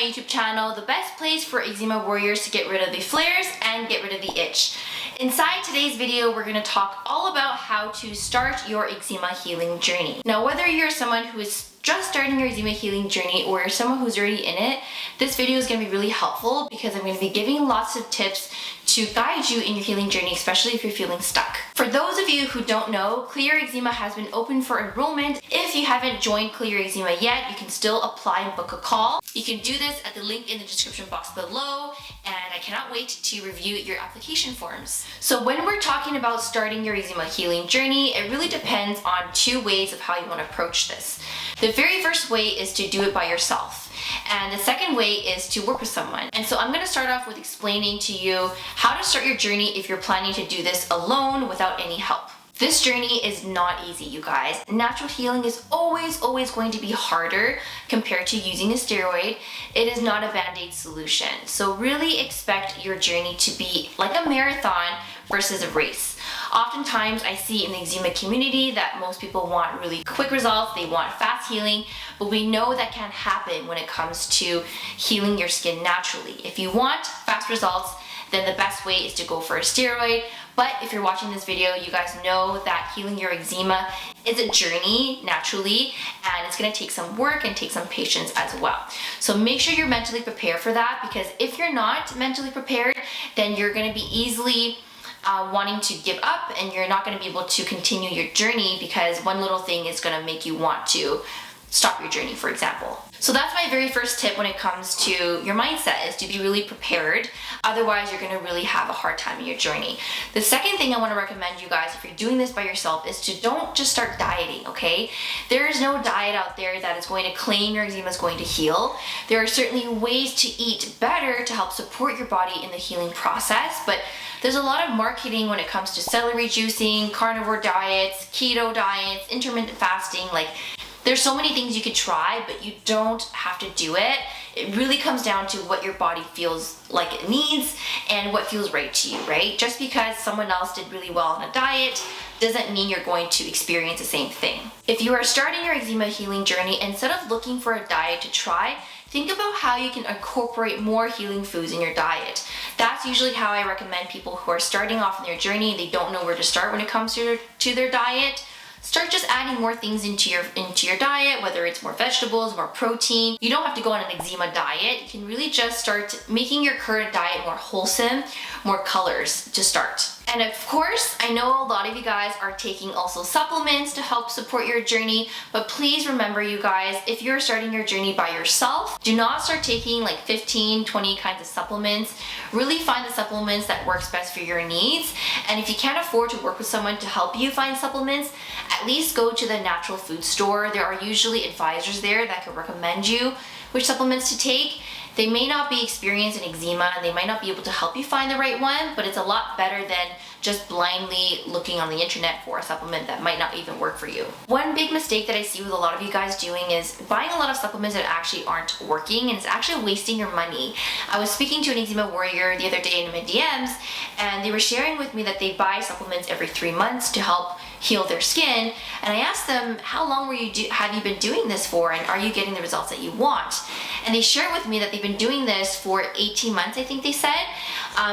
my YouTube channel, the best place for eczema warriors to get rid of the flares and get rid of the itch. Inside today's video, we're going to talk all about how to start your eczema healing journey. Now, whether you're someone who is just starting your eczema healing journey or you're someone who's already in it, this video is going to be really helpful because I'm going to be giving lots of tips to guide you in your healing journey, especially if you're feeling stuck. For those of you who don't know, Clear Eczema has been open for enrollment. If you haven't joined Clear Eczema yet, you can still apply and book a call. You can do this at the link in the description box below, and I cannot wait to review your application forms. So when we're talking about starting your eczema healing journey, it really depends on two ways of how you want to approach this. The very first way is to do it by yourself. And the second way is to work with someone. And so I'm going to start off with explaining to you how to start your journey if you're planning to do this alone without any help. This journey is not easy, you guys. Natural healing is always going to be harder compared to using a steroid. It is not a band-aid solution. So really expect your journey to be like a marathon versus a race. Oftentimes I see in the eczema community that most people want really quick results, they want fast healing, but we know that can't happen when it comes to healing your skin naturally. If you want fast results, then the best way is to go for a steroid. But if you're watching this video, you guys know that healing your eczema is a journey naturally, and it's gonna take some work and take some patience as well. So make sure you're mentally prepared for that, because if you're not mentally prepared, then you're gonna be easily wanting to give up, and you're not going to be able to continue your journey because one little thing is going to make you want to stop your journey, for example. So that's my very first tip when it comes to your mindset, is to be really prepared. Otherwise, you're going to really have a hard time in your journey. The second thing I want to recommend you guys, if you're doing this by yourself, is to don't just start dieting, okay? There is no diet out there that is going to claim your eczema is going to heal. There are certainly ways to eat better to help support your body in the healing process, but there's a lot of marketing when it comes to celery juicing, carnivore diets, keto diets, intermittent fasting. Like, there's so many things you could try, but you don't have to do it. It really comes down to what your body feels like it needs and what feels right to you, right? Just because someone else did really well on a diet doesn't mean you're going to experience the same thing. If you are starting your eczema healing journey, instead of looking for a diet to try, think about how you can incorporate more healing foods in your diet. That's usually how I recommend people who are starting off in their journey and they don't know where to start when it comes to their diet. Start just adding more things into your diet, whether it's more vegetables, more protein. You don't have to go on an eczema diet. You can really just start making your current diet more wholesome, more colors to start. And of course, I know a lot of you guys are taking also supplements to help support your journey, but please remember, you guys, if you're starting your journey by yourself, do not start taking like 15, 20 kinds of supplements. Really find the supplements that works best for your needs. And if you can't afford to work with someone to help you find supplements, at least go to the natural food store. There are usually advisors there that can recommend you which supplements to take. They may not be experienced in eczema and they might not be able to help you find the right one, but it's a lot better than just blindly looking on the internet for a supplement that might not even work for you. One big mistake that I see with a lot of you guys doing is buying a lot of supplements that actually aren't working, and it's actually wasting your money. I was speaking to an eczema warrior the other day in my DMs, and they were sharing with me that they buy supplements every 3 months to help heal their skin, and I asked them, how long have you been doing this for, and are you getting the results that you want? And they shared with me that they've been doing this for 18 months, I think they said,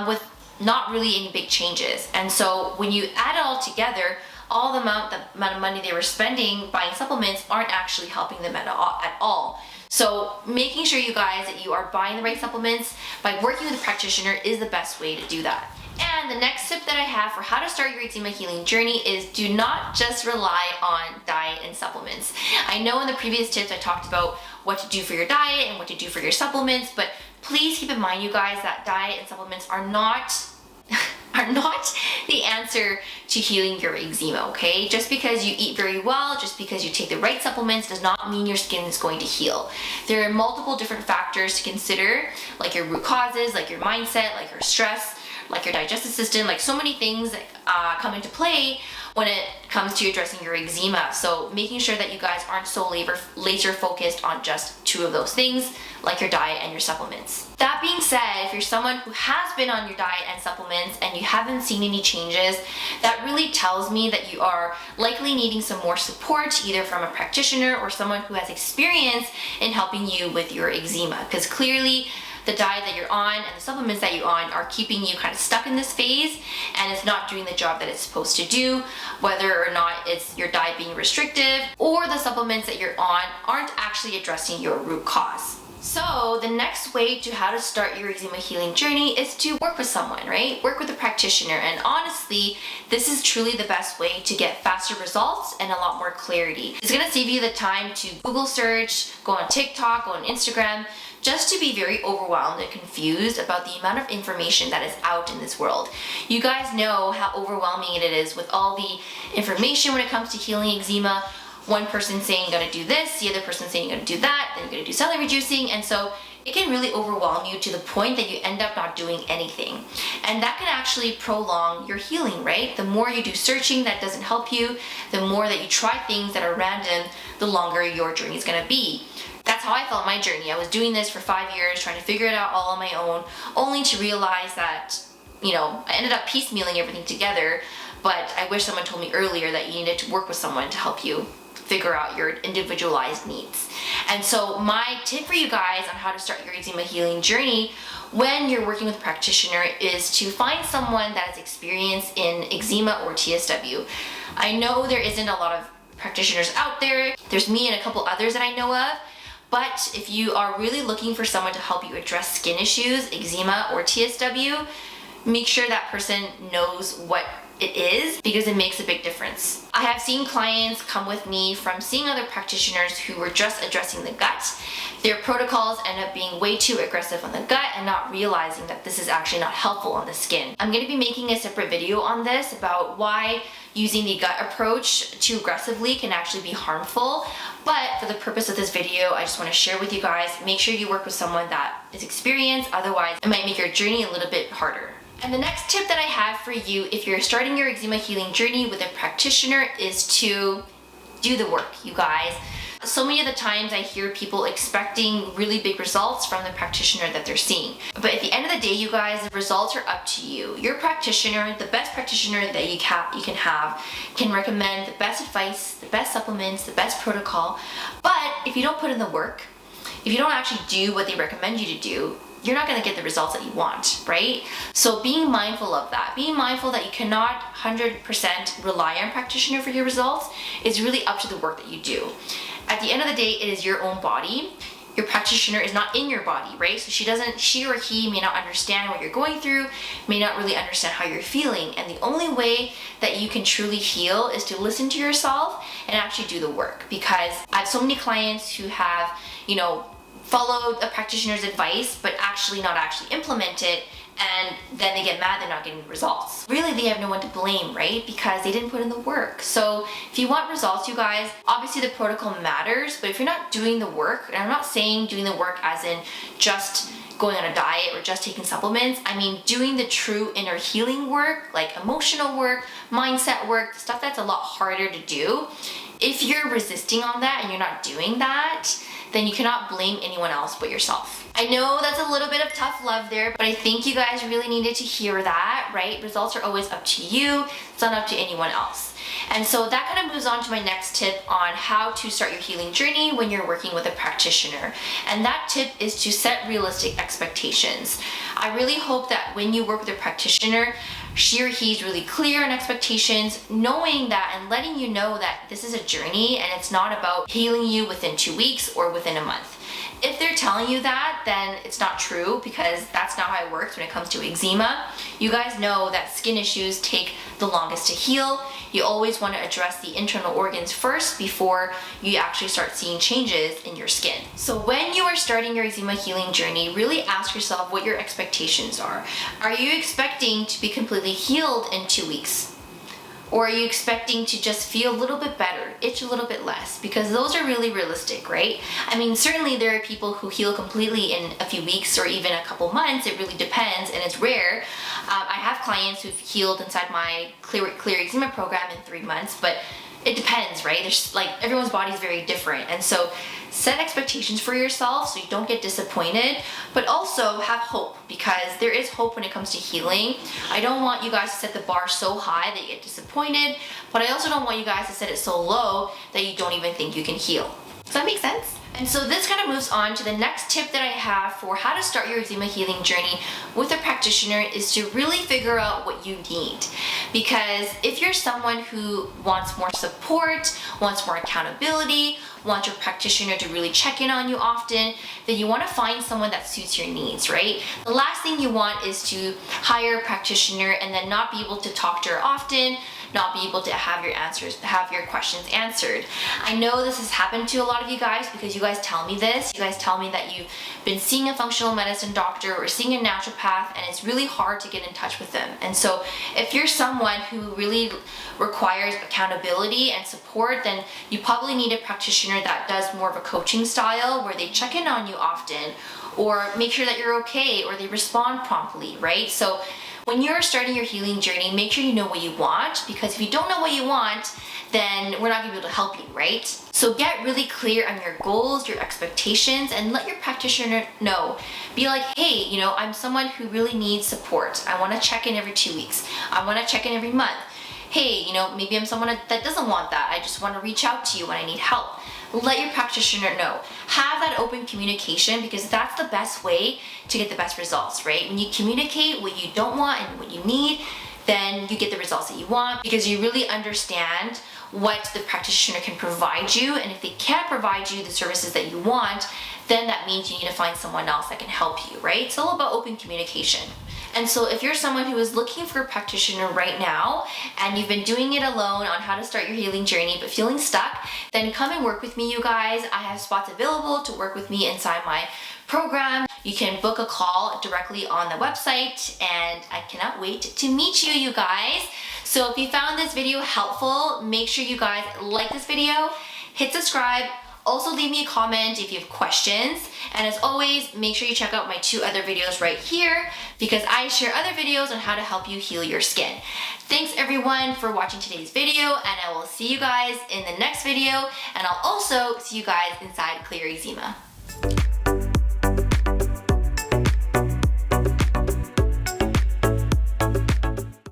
with not really any big changes. And so when you add it all together, all the amount of money they were spending buying supplements aren't actually helping them at all. So making sure, you guys, that you are buying the right supplements by working with a practitioner is the best way to do that. And the next tip that I have for how to start your eczema healing journey is do not just rely on diet and supplements. I know in the previous tips I talked about what to do for your diet and what to do for your supplements, but please keep in mind, you guys, that diet and supplements are not the answer to healing your eczema, okay? Just because you eat very well, just because you take the right supplements, does not mean your skin is going to heal. There are multiple different factors to consider, like your root causes, like your mindset, like your stress, like your digestive system, like so many things that come into play when it comes to addressing your eczema. So making sure that you guys aren't so laser focused on just two of those things, like your diet and your supplements. That being said, if you're someone who has been on your diet and supplements and you haven't seen any changes, that really tells me that you are likely needing some more support, either from a practitioner or someone who has experience in helping you with your eczema. Because clearly the diet that you're on and the supplements that you're on are keeping you kind of stuck in this phase, and it's not doing the job that it's supposed to do, whether or not it's your diet being restrictive or the supplements that you're on aren't actually addressing your root cause. So the next way to how to start your eczema healing journey is to work with someone, right? Work with a practitioner. And honestly, this is truly the best way to get faster results and a lot more clarity. It's gonna save you the time to Google search, go on TikTok, go on Instagram, just to be very overwhelmed and confused about the amount of information that is out in this world. You guys know how overwhelming it is with all the information when it comes to healing eczema. One person saying you're gonna do this, the other person saying you're gonna do that, then you're gonna do celery juicing, and so it can really overwhelm you to the point that you end up not doing anything. And that can actually prolong your healing, right? The more you do searching that doesn't help you, the more that you try things that are random, the longer your journey is gonna be. That's how I felt my journey. I was doing this for 5 years, trying to figure it out all on my own, only to realize that, I ended up piecemealing everything together, but I wish someone told me earlier that you needed to work with someone to help you figure out your individualized needs. And so my tip for you guys on how to start your eczema healing journey when you're working with a practitioner is to find someone that has experience in eczema or TSW. I know there isn't a lot of practitioners out there. There's me and a couple others that I know of. But if you are really looking for someone to help you address skin issues, eczema or TSW, make sure that person knows what it is, because it makes a big difference. I have seen clients come with me from seeing other practitioners who were just addressing the gut. Their protocols end up being way too aggressive on the gut and not realizing that this is actually not helpful on the skin. I'm going to be making a separate video on this about why using the gut approach too aggressively can actually be harmful. But for the purpose of this video, I just want to share with you guys, make sure you work with someone that is experienced, otherwise it might make your journey a little bit harder. And the next tip that I have for you if you're starting your eczema healing journey with a practitioner is to do the work, you guys. So many of the times I hear people expecting really big results from the practitioner that they're seeing. But at the end of the day, you guys, the results are up to you. Your practitioner, the best practitioner that you can have, can recommend the best advice, the best supplements, the best protocol. But if you don't put in the work, if you don't actually do what they recommend you to do, you're not going to get the results that you want, right? So being mindful of that, being mindful that you cannot 100% rely on practitioner for your results is really up to the work that you do. At the end of the day, it is your own body. Your practitioner is not in your body, right? So she or he may not understand what you're going through, may not really understand how you're feeling. And the only way that you can truly heal is to listen to yourself and actually do the work. Because I have so many clients who have, followed a practitioner's advice, but not actually implement it, and then they get mad they're not getting the results. Really, they have no one to blame, right? Because they didn't put in the work. So if you want results, you guys, obviously the protocol matters, but if you're not doing the work, and I'm not saying doing the work as in just going on a diet or just taking supplements, I mean doing the true inner healing work, like emotional work, mindset work, stuff that's a lot harder to do. If you're resisting on that and you're not doing that, then you cannot blame anyone else but yourself. I know that's a little bit of tough love there, but I think you guys really needed to hear that, right? Results are always up to you. It's not up to anyone else. And so that kind of moves on to my next tip on how to start your healing journey when you're working with a practitioner. And that tip is to set realistic expectations. I really hope that when you work with a practitioner, she or he's really clear on expectations, knowing that and letting you know that this is a journey and it's not about healing you within 2 weeks or within a month. If they're telling you that, then it's not true, because that's not how it works when it comes to eczema. You guys know that skin issues take the longest to heal. You always want to address the internal organs first before you actually start seeing changes in your skin. So when you are starting your eczema healing journey, really ask yourself what your expectations are. Are you expecting to be completely healed in 2 weeks? Or are you expecting to just feel a little bit better, itch a little bit less? Because those are really realistic, right? I mean, certainly there are people who heal completely in a few weeks or even a couple months. It really depends, and it's rare. I have clients who've healed inside my Clear Eczema program in 3 months, but it depends, right? There's like, everyone's body is very different. And so set expectations for yourself so you don't get disappointed, but also have hope, because there is hope when it comes to healing. I don't want you guys to set the bar so high that you get disappointed, but I also don't want you guys to set it so low that you don't even think you can heal. Does that make sense? And so this kind of moves on to the next tip that I have for how to start your eczema healing journey with a practitioner, is to really figure out what you need. Because if you're someone who wants more support, wants more accountability, wants your practitioner to really check in on you often, then you want to find someone that suits your needs, right? The last thing you want is to hire a practitioner and then not be able to talk to her often, not be able to have your questions answered. I know this has happened to a lot of you guys because you guys tell me this. You guys tell me that you've been seeing a functional medicine doctor or seeing a naturopath, and it's really hard to get in touch with them. And so if you're someone who really requires accountability and support, then you probably need a practitioner that does more of a coaching style, where they check in on you often, or make sure that you're okay, or they respond promptly, right? So when you're starting your healing journey, make sure you know what you want, because if you don't know what you want, then we're not gonna be able to help you, right? So get really clear on your goals, your expectations, and let your practitioner know. Be like, hey, you know, I'm someone who really needs support. I wanna check in every 2 weeks. I wanna check in every month. Hey, you know, maybe I'm someone that doesn't want that. I just wanna reach out to you when I need help. Let your practitioner know. Have that open communication, because that's the best way to get the best results, right? When you communicate what you don't want and what you need, then you get the results that you want, because you really understand what the practitioner can provide you. And if they can't provide you the services that you want, then that means you need to find someone else that can help you, right? It's all about open communication. And so if you're someone who is looking for a practitioner right now, and you've been doing it alone on how to start your healing journey but feeling stuck, then come and work with me, you guys. I have spots available to work with me inside my program. You can book a call directly on the website, and I cannot wait to meet you, you guys. So if you found this video helpful, make sure you guys like this video, hit subscribe. Also leave me a comment if you have questions. And as always, make sure you check out my 2 other videos right here, because I share other videos on how to help you heal your skin. Thanks everyone for watching today's video, and I will see you guys in the next video, and I'll also see you guys inside Clear Eczema.